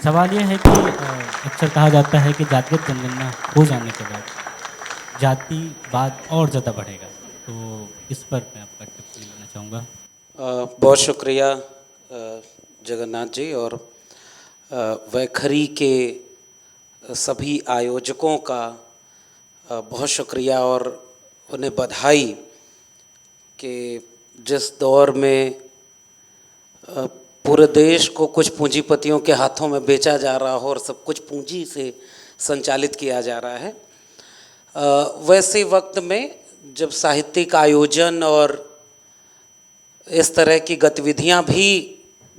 सवाल ये है कि अक्सर कहा जाता है कि जातिगत जनगणना हो जाने के बाद जातिवाद और ज़्यादा बढ़ेगा, तो इस पर मैं आपका टिप्पणी लेना चाहूँगा। बहुत शुक्रिया जगन्नाथ जी, और वैखरी के सभी आयोजकों का बहुत शुक्रिया और उन्हें बधाई कि जिस दौर में पूरे देश को कुछ पूंजीपतियों के हाथों में बेचा जा रहा हो और सब कुछ पूंजी से संचालित किया जा रहा है, वैसे वक्त में जब साहित्यिक आयोजन और इस तरह की गतिविधियां भी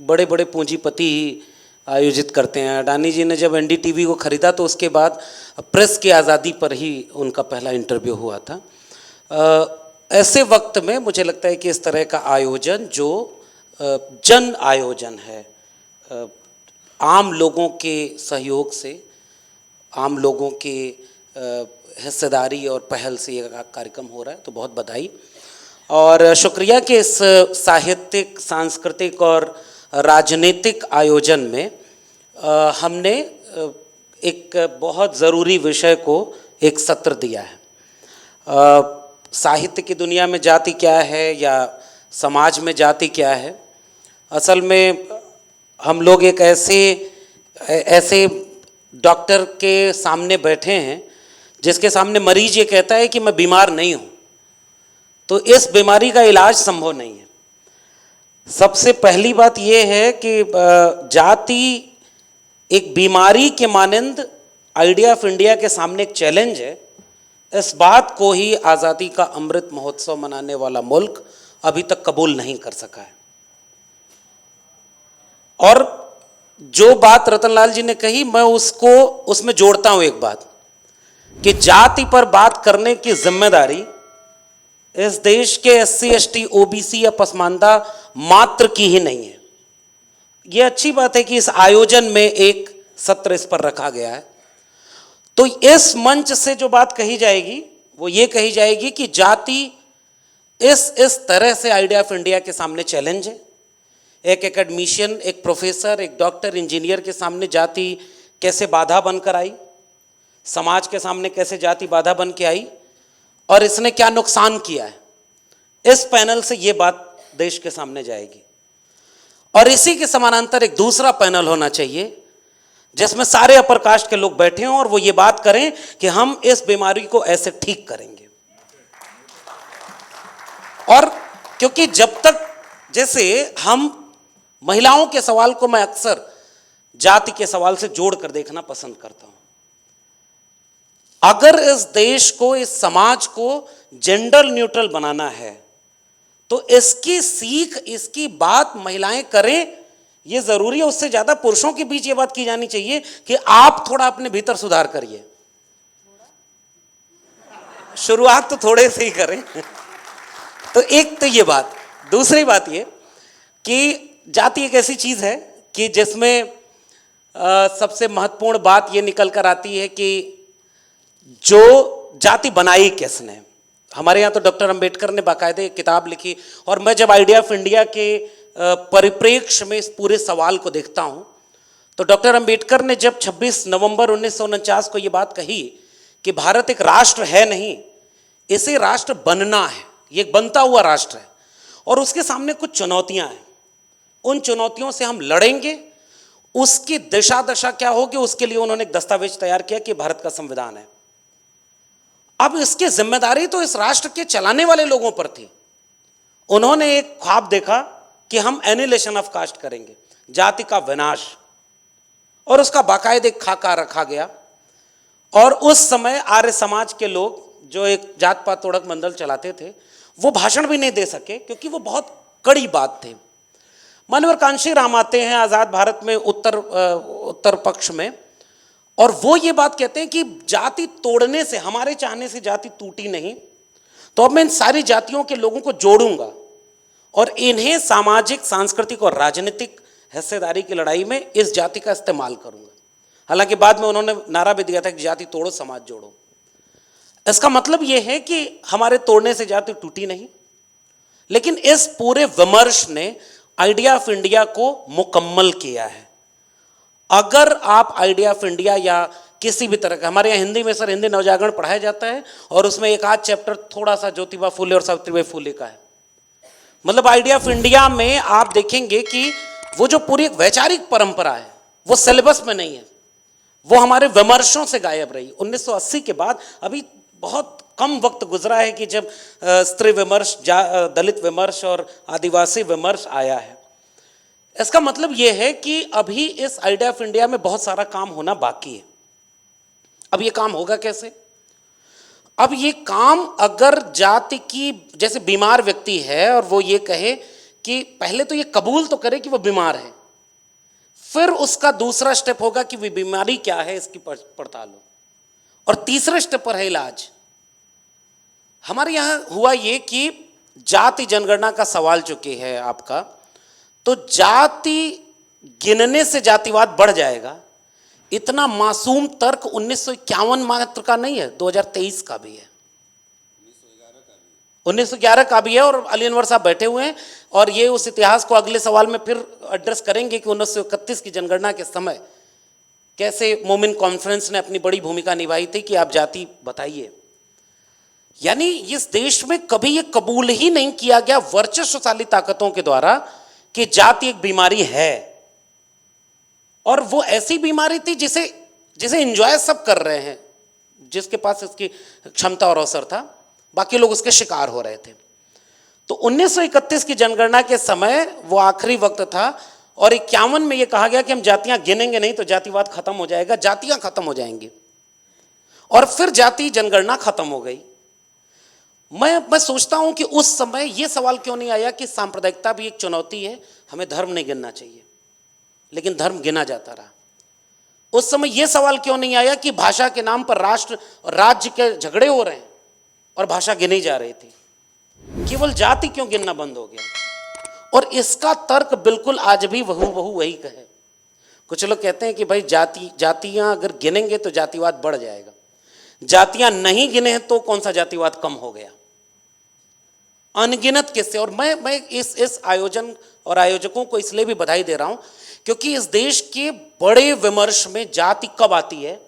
बड़े बड़े पूंजीपति ही आयोजित करते हैं। अडानी जी ने जब एनडीटीवी को ख़रीदा तो उसके बाद प्रेस की आज़ादी पर ही उनका पहला इंटरव्यू हुआ था। ऐसे वक्त में मुझे लगता है कि इस तरह का आयोजन जो जन आयोजन है, आम लोगों के सहयोग से, आम लोगों के हिस्सेदारी और पहल से ये कार्यक्रम हो रहा है, तो बहुत बधाई और शुक्रिया कि इस साहित्यिक, सांस्कृतिक और राजनीतिक आयोजन में हमने एक बहुत ज़रूरी विषय को एक सत्र दिया है। साहित्य की दुनिया में जाति क्या है या समाज में जाति क्या है, असल में हम लोग एक ऐसे डॉक्टर के सामने बैठे हैं जिसके सामने मरीज ये कहता है कि मैं बीमार नहीं हूँ, तो इस बीमारी का इलाज संभव नहीं है। सबसे पहली बात यह है कि जाति एक बीमारी के मानंद आइडिया ऑफ इंडिया के सामने एक चैलेंज है। इस बात को ही आज़ादी का अमृत महोत्सव मनाने वाला मुल्क अभी तक कबूल नहीं कर सका है। और जो बात रतनलाल जी ने कही, मैं उसमें जोड़ता हूं एक बात कि जाति पर बात करने की जिम्मेदारी इस देश के एससी, एसटी, ओबीसी या पसमानदा मात्र की ही नहीं है। यह अच्छी बात है कि इस आयोजन में एक सत्र इस पर रखा गया है। तो इस मंच से जो बात कही जाएगी वो ये कही जाएगी कि जाति इस तरह से आइडिया ऑफ इंडिया के सामने चैलेंज है। एक एकेडमिशियन, एक प्रोफेसर, एक डॉक्टर, इंजीनियर के सामने जाति कैसे बाधा बनकर आई, समाज के सामने कैसे जाति बाधा बन के आई और इसने क्या नुकसान किया है, इस पैनल से ये बात देश के सामने जाएगी। और इसी के समानांतर एक दूसरा पैनल होना चाहिए जिसमें सारे अपर कास्ट के लोग बैठे हों और वो ये बात करें कि हम इस बीमारी को ऐसे ठीक करेंगे। और क्योंकि जब तक, जैसे हम महिलाओं के सवाल को मैं अक्सर जाति के सवाल से जोड़कर देखना पसंद करता हूं। अगर इस देश को, इस समाज को जेंडर न्यूट्रल बनाना है तो इसकी सीख, इसकी बात महिलाएं करें, यह जरूरी है। उससे ज्यादा पुरुषों के बीच यह बात की जानी चाहिए कि आप थोड़ा अपने भीतर सुधार करिए। शुरुआत तो थोड़े से ही करें। तो एक तो ये बात, दूसरी बात ये कि जाति एक ऐसी चीज है कि जिसमें सबसे महत्वपूर्ण बात यह निकल कर आती है कि जो जाति बनाई किसने। हमारे यहाँ तो डॉक्टर अंबेडकर ने बाकायदे एक किताब लिखी, और मैं जब आइडिया ऑफ इंडिया के परिप्रेक्ष्य में इस पूरे सवाल को देखता हूँ तो डॉक्टर अंबेडकर ने जब 26 नवंबर 1949 को ये बात कही कि भारत एक राष्ट्र है नहीं, इसे राष्ट्र बनना है, ये एक बनता हुआ राष्ट्र है और उसके सामने कुछ चुनौतियां हैं, उन चुनौतियों से हम लड़ेंगे, उसकी दिशा दशा क्या होगी, उसके लिए उन्होंने एक दस्तावेज तैयार किया कि भारत का संविधान है। अब इसकी जिम्मेदारी तो इस राष्ट्र के चलाने वाले लोगों पर थी। उन्होंने एक ख्वाब देखा कि हम एनिहिलेशन ऑफ कास्ट करेंगे, जाति का विनाश, और उसका बाकायदे खाका रखा गया। और उस समय आर्य समाज के लोग जो एक जात पात तोड़क मंडल चलाते थे वो भाषण भी नहीं दे सके क्योंकि वो बहुत कड़ी बात थे। मानवर कांशी राम आते हैं आज़ाद भारत में उत्तर पक्ष में, और वो ये बात कहते हैं कि जाति तोड़ने से, हमारे चाहने से जाति टूटी नहीं, तो अब मैं इन सारी जातियों के लोगों को जोड़ूंगा और इन्हें सामाजिक, सांस्कृतिक और राजनीतिक हिस्सेदारी की लड़ाई में इस जाति का इस्तेमाल करूंगा। हालांकि बाद में उन्होंने नारा भी दिया था कि जाति तोड़ो समाज जोड़ो। इसका मतलब यह है कि हमारे तोड़ने से जाति टूटी नहीं, लेकिन इस पूरे विमर्श ने आइडिया ऑफ इंडिया को मुकम्मल किया है। अगर आप आइडिया ऑफ इंडिया या किसी भी तरह का, हमारे यहाँ हिंदी में सर हिंदी नवजागरण पढ़ाया जाता है और उसमें एक आध चैप्टर थोड़ा सा ज्योतिबा फुले और सावित्रीबाई फुले का है। मतलब आइडिया ऑफ इंडिया में आप देखेंगे कि वो जो पूरी एक वैचारिक परंपरा है वो सिलेबस में नहीं है, वो हमारे विमर्शों से गायब रही। 1980 के बाद अभी बहुत कम वक्त गुजरा है कि जब स्त्री विमर्श, दलित विमर्श और आदिवासी विमर्श आया है। इसका मतलब यह है कि अभी इस आइडिया ऑफ इंडिया में बहुत सारा काम होना बाकी है। अब ये काम होगा कैसे? अब ये काम अगर जाति की, जैसे बीमार व्यक्ति है और वो ये कहे कि पहले तो ये कबूल तो करे कि वो बीमार है, फिर उसका दूसरा स्टेप होगा कि वो बीमारी क्या है इसकी पड़ताल हो, और तीसरे स्टेप पर है इलाज। हमारे यहाँ हुआ ये कि जाति जनगणना का सवाल चुके है आपका, तो जाति गिनने से जातिवाद बढ़ जाएगा, इतना मासूम तर्क 1951 मात्र का नहीं है, 2023 का भी है, 1911 का भी है। और अली अनवर साहब बैठे हुए हैं और ये उस इतिहास को अगले सवाल में फिर एड्रेस करेंगे कि 1931 की जनगणना के समय कैसे मोमिन कॉन्फ्रेंस ने अपनी बड़ी भूमिका निभाई थी कि आप जाति बताइए। यानी इस देश में कभी ये कबूल ही नहीं किया गया वर्चस्वशाली ताकतों के द्वारा कि जाति एक बीमारी है, और वो ऐसी बीमारी थी जिसे जिसे एंजॉय सब कर रहे हैं, जिसके पास इसकी क्षमता और अवसर था, बाकी लोग उसके शिकार हो रहे थे। तो 1931 की जनगणना के समय वो आखिरी वक्त था और 51 में ये कहा गया कि हम जातियां गिनेंगे नहीं तो जातिवाद खत्म हो जाएगा, जातियां खत्म हो जाएंगी, और फिर जाति जनगणना खत्म हो गई। मैं सोचता हूं कि उस समय ये सवाल क्यों नहीं आया कि सांप्रदायिकता भी एक चुनौती है, हमें धर्म नहीं गिनना चाहिए, लेकिन धर्म गिना जाता रहा। उस समय यह सवाल क्यों नहीं आया कि भाषा के नाम पर राष्ट्र और राज्य के झगड़े हो रहे हैं और भाषा गिनी जा रही थी, केवल जाति क्यों गिनना बंद हो गया? और इसका तर्क बिल्कुल आज भी बहु वही कहे। कुछ लोग कहते हैं कि भाई जातियां अगर गिनेंगे तो जातिवाद बढ़ जाएगा, जातियां नहीं गिने हैं तो कौन सा जातिवाद कम हो गया? अनगिनत किससे? और मैं इस आयोजन और आयोजकों को इसलिए भी बधाई दे रहा हूं क्योंकि इस देश के बड़े विमर्श में जाति कब आती है?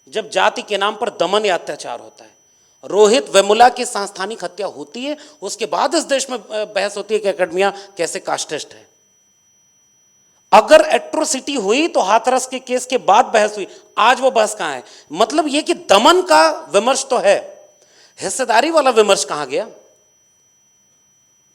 जब जाति के नाम पर दमन या अत्याचार होता है। रोहित वेमुला की सांस्थानिक हत्या होती है, उसके बाद इस देश में बहस होती है कि एकेडमिया कैसे कास्टिस्ट है। अगर एट्रोसिटी हुई तो हाथरस के केस के बाद बहस हुई, आज वो बहस कहां है? मतलब यह कि दमन का विमर्श तो है, हिस्सेदारी वाला विमर्श कहां गया?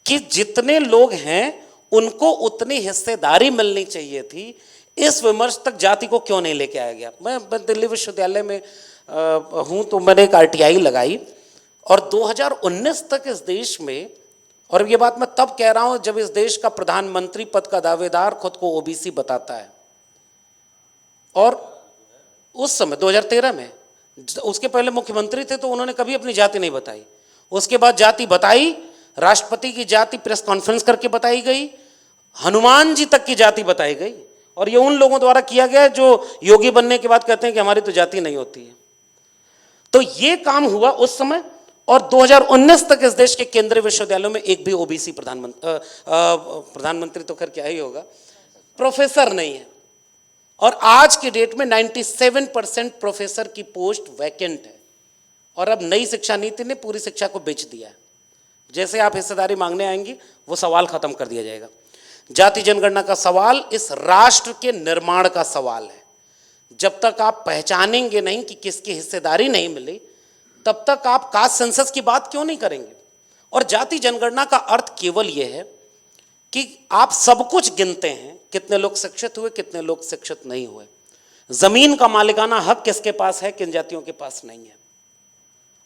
कि जितने लोग हैं उनको उतनी हिस्सेदारी मिलनी चाहिए थी, इस विमर्श तक जाति को क्यों नहीं लेके आया गया? मैं दिल्ली विश्वविद्यालय में हूं तो मैंने एक आरटीआई लगाई और 2019 तक इस देश में, और ये बात मैं तब कह रहा हूं जब इस देश का प्रधानमंत्री पद का दावेदार खुद को ओबीसी बताता है, और उस समय 2013 में, उसके पहले मुख्यमंत्री थे तो उन्होंने कभी अपनी जाति नहीं बताई। उसके बाद जाति बताई, राष्ट्रपति की जाति प्रेस कॉन्फ्रेंस करके बताई गई, हनुमान जी तक की जाति बताई गई, और ये उन लोगों द्वारा किया गया जो योगी बनने के बाद कहते हैं कि हमारी तो जाति नहीं होती है। तो ये काम हुआ उस समय, और 2019 तक इस देश के केंद्रीय विश्वविद्यालयों में एक भी ओबीसी प्रधानमंत्री तो खैर क्या ही होगा, प्रोफेसर नहीं है। और आज के डेट में 97% प्रोफेसर की पोस्ट वैकेंट है, और अब नई शिक्षा नीति ने पूरी शिक्षा को बेच दिया है। जैसे आप हिस्सेदारी मांगने आएंगी वो सवाल खत्म कर दिया जाएगा। जाति जनगणना का सवाल इस राष्ट्र के निर्माण का सवाल है। जब तक आप पहचानेंगे नहीं कि किसकी हिस्सेदारी नहीं मिली, तब तक आप कास्ट सेंसस की बात क्यों नहीं करेंगे? और जाति जनगणना का अर्थ केवल यह है कि आप सब कुछ गिनते हैं, कितने लोग शिक्षित हुए, कितने लोग शिक्षित नहीं हुए, जमीन का मालिकाना हक किसके पास है, किन जातियों के पास नहीं है।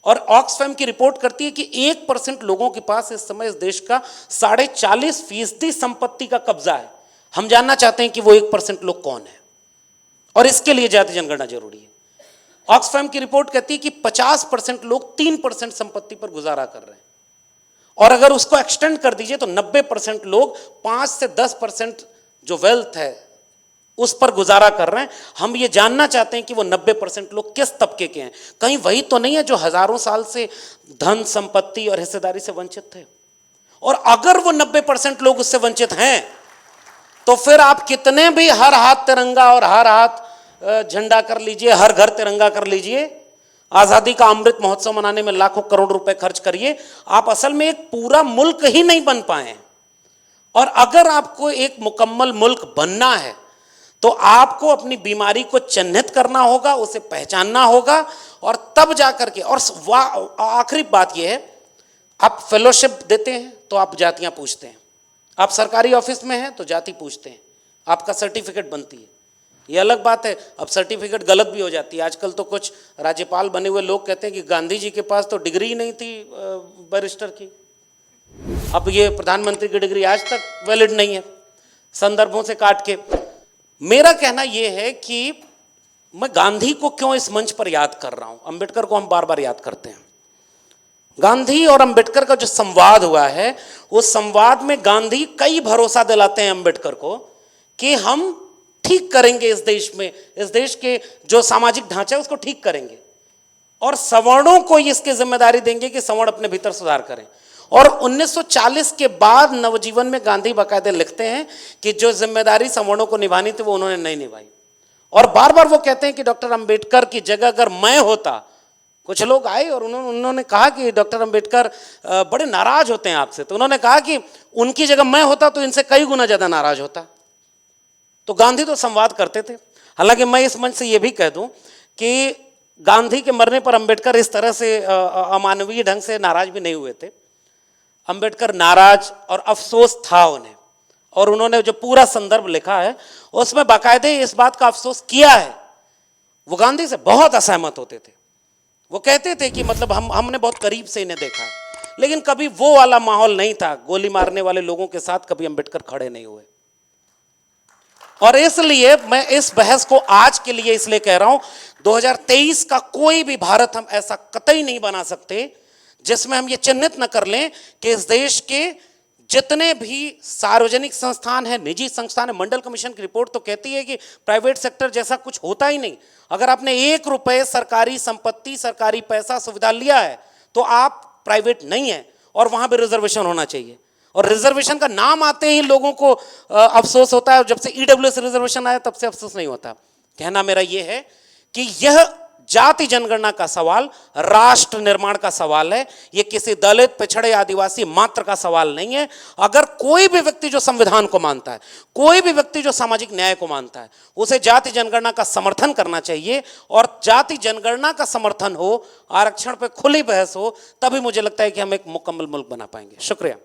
और ऑक्सफैम की रिपोर्ट करती है कि 1% लोगों के पास इस समय इस देश का 40.5% संपत्ति का कब्जा है। हम जानना चाहते हैं कि वो 1% लोग कौन है, और इसके लिए जाति जनगणना जरूरी है। ऑक्सफैम की रिपोर्ट कहती है कि 50% लोग 3% संपत्ति पर गुजारा कर रहे हैं, और अगर उसको एक्सटेंड कर दीजिए तो 90% लोग 5 से 10% जो वेल्थ है उस पर गुजारा कर रहे हैं। हम ये जानना चाहते हैं कि वो 90% लोग किस तबके के हैं। कहीं वही तो नहीं है जो हजारों साल से धन, संपत्ति और हिस्सेदारी से वंचित थे? और अगर वो 90% लोग उससे वंचित हैं तो फिर आप कितने भी हर हाथ तिरंगा और हर हाथ झंडा कर लीजिए, हर घर तिरंगा कर लीजिए, आजादी का अमृत महोत्सव मनाने में लाखों करोड़ रुपए खर्च करिए, आप असल में एक पूरा मुल्क ही नहीं बन पाए। और अगर आपको एक मुकम्मल मुल्क बनना है तो आपको अपनी बीमारी को चिन्हित करना होगा, उसे पहचानना होगा, और तब जाकर के। और आखिरी बात यह है, आप फेलोशिप देते हैं तो आप जातियां पूछते हैं, आप सरकारी ऑफिस में हैं तो जाति पूछते हैं, आपका सर्टिफिकेट बनती है। ये अलग बात है, अब सर्टिफिकेट गलत भी हो जाती है। आजकल तो कुछ राज्यपाल बने हुए लोग कहते हैं कि गांधी जी के पास तो डिग्री ही नहीं थी बैरिस्टर की, अब ये प्रधानमंत्री की डिग्री आज तक वैलिड नहीं है, संदर्भों से काट के। मेरा कहना यह है कि मैं गांधी को क्यों इस मंच पर याद कर रहा हूं, अंबेडकर को हम बार बार याद करते हैं। गांधी और अंबेडकर का जो संवाद हुआ है, उस संवाद में गांधी कई भरोसा दिलाते हैं अंबेडकर को कि हम ठीक करेंगे इस देश में, इस देश के जो सामाजिक ढांचा है उसको ठीक करेंगे, और सवर्णों को इसकी जिम्मेदारी देंगे कि सवर्ण अपने भीतर सुधार करें। और 1940 के बाद नवजीवन में गांधी बाकायदे लिखते हैं कि जो जिम्मेदारी सवर्णों को निभानी थी वो उन्होंने नहीं निभाई। और बार बार वो कहते हैं कि डॉक्टर अंबेडकर की जगह अगर मैं होता, कुछ लोग आए और उन्होंने कहा कि डॉक्टर अंबेडकर बड़े नाराज होते हैं आपसे, तो उन्होंने कहा कि उनकी जगह मैं होता तो इनसे कई गुना ज्यादा नाराज होता। तो गांधी तो संवाद करते थे। हालांकि मैं इस मंच से यह भी कह दूं कि गांधी के मरने पर अंबेडकर इस तरह से अमानवीय ढंग से नाराज भी नहीं हुए थे। अंबेडकर नाराज और अफसोस था उन्हें, और उन्होंने जो पूरा संदर्भ लिखा है उसमें बाकायदे इस बात का अफसोस किया है। वो गांधी से बहुत असहमत होते थे, वो कहते थे कि मतलब हमने बहुत करीब से इन्हें देखा है, लेकिन कभी वो वाला माहौल नहीं था, गोली मारने वाले लोगों के साथ कभी अंबेडकर खड़े नहीं हुए। और इसलिए मैं इस बहस को आज के लिए इसलिए कह रहा हूं, 2023 का कोई भी भारत हम ऐसा कतई नहीं बना सकते जिसमें हम ये चिन्हित न कर लें कि इस देश के जितने भी सार्वजनिक संस्थान हैं, निजी संस्थान है, मंडल कमीशन की रिपोर्ट तो कहती है कि प्राइवेट सेक्टर जैसा कुछ होता ही नहीं। अगर आपने 1 रुपए सरकारी संपत्ति, सरकारी पैसा, सुविधा लिया है तो आप प्राइवेट नहीं है, और वहां भी रिजर्वेशन होना चाहिए। और रिजर्वेशन का नाम आते ही लोगों को अफसोस होता है, और जब से ईडब्ल्यूएस रिजर्वेशन आया तब से अफसोस नहीं होता। कहना मेरा यह है कि यह जाति जनगणना का सवाल राष्ट्र निर्माण का सवाल है, यह किसी दलित, पिछड़े, आदिवासी मात्र का सवाल नहीं है। अगर कोई भी व्यक्ति जो संविधान को मानता है, कोई भी व्यक्ति जो सामाजिक न्याय को मानता है, उसे जाति जनगणना का समर्थन करना चाहिए। और जाति जनगणना का समर्थन हो, आरक्षण पर खुली बहस हो, तभी मुझे लगता है कि हम एक मुकम्मल मुल्क बना पाएंगे। शुक्रिया।